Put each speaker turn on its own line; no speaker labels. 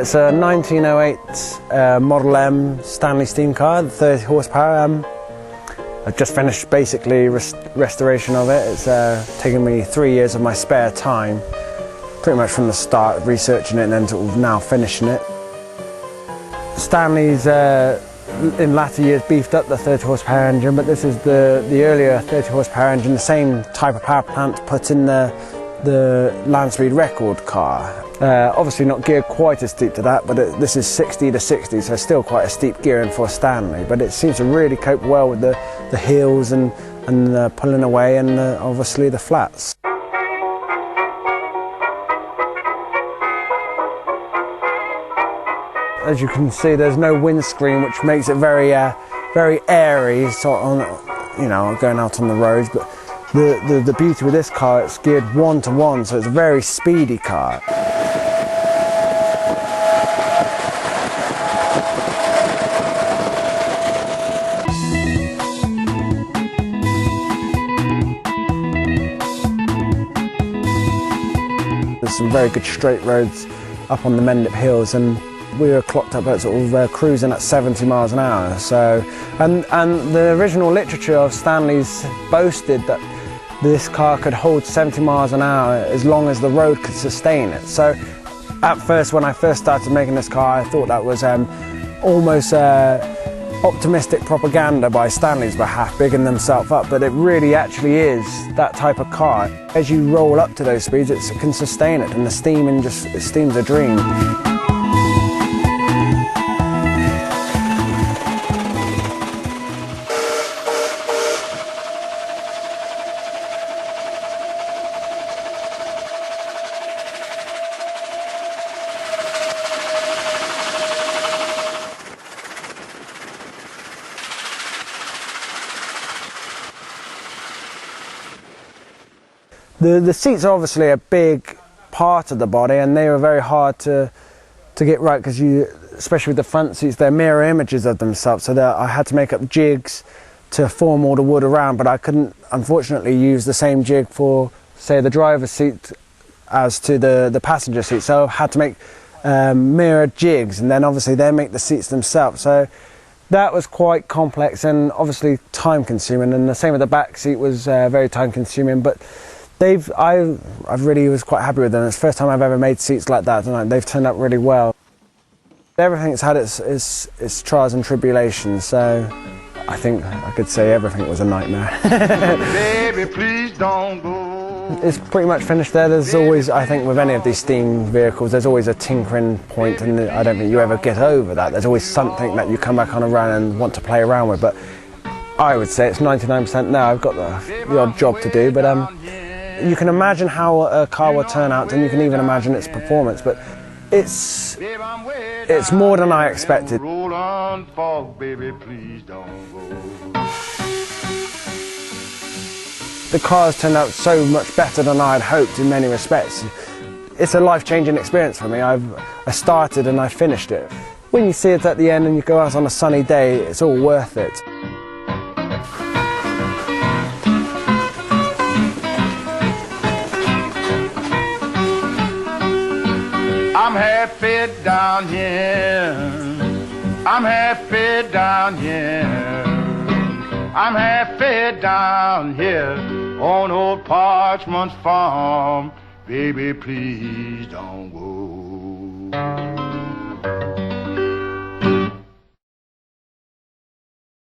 It's a 1908 Model M Stanley steam car, 30 horsepower. I've just finished basically restoration of it. It's taken me 3 years of my spare time, pretty much from the start, researching it and then sort of now finishing it. Stanley's in latter years beefed up the 30 horsepower engine, but this is the earlier 30 horsepower engine, the same type of power plant put in the land speed record car. Obviously not geared quite as steep to that, but this is 60 to 60, so still quite a steep gearing for Stanley, but it seems to really cope well with the hills and pulling away and obviously the flats. As you can see, there's no windscreen, which makes it very airy, sort of, you know, going out on the roads. But the beauty with this car, it's geared 1-to-1, so it's a very speedy car. There's some very good straight roads up on the Mendip Hills, and we were clocked up at sort of cruising at 70 miles an hour. So, and the original literature of Stanley's boasted that this car could hold 70 miles an hour as long as the road could sustain it. So, at first, when I first started making this car, I thought that was almost optimistic propaganda by Stanley's behalf, bigging themselves up, but it really actually is that type of car. As you roll up to those speeds, it can sustain it, and the steam's a dream. The seats are obviously a big part of the body, and they were very hard to get right, because especially with the front seats, they're mirror images of themselves, so that I had to make up jigs to form all the wood around, but I couldn't unfortunately use the same jig for, say, the driver's seat as to the passenger seat, so I had to make mirror jigs, and then obviously they make the seats themselves. So that was quite complex and obviously time consuming, and the same with the back seat was very time consuming, but I really was quite happy with them. It's the first time I've ever made seats like that, and they've turned out really well. Everything's had its trials and tribulations, so I think I could say everything was a nightmare.
Baby, please don't go.
It's pretty much finished there. There's always, I think with any of these steam vehicles, there's always a tinkering point, and I don't think you ever get over that. There's always something that you come back on around and want to play around with, but I would say it's 99% now. I've got the odd job to do, but you can imagine how a car will turn out, and you can even imagine its performance, but it's more than I expected.
Roll on, fog, baby, please don't go.
The car's turned out so much better than I had hoped in many respects. It's a life-changing experience for me. I started and I finished it. When you see it at the end and you go out on a sunny day, it's all worth it.
I'm happy down here. I'm happy down here. I'm happy down here on old Parchment's farm. Baby, please don't go.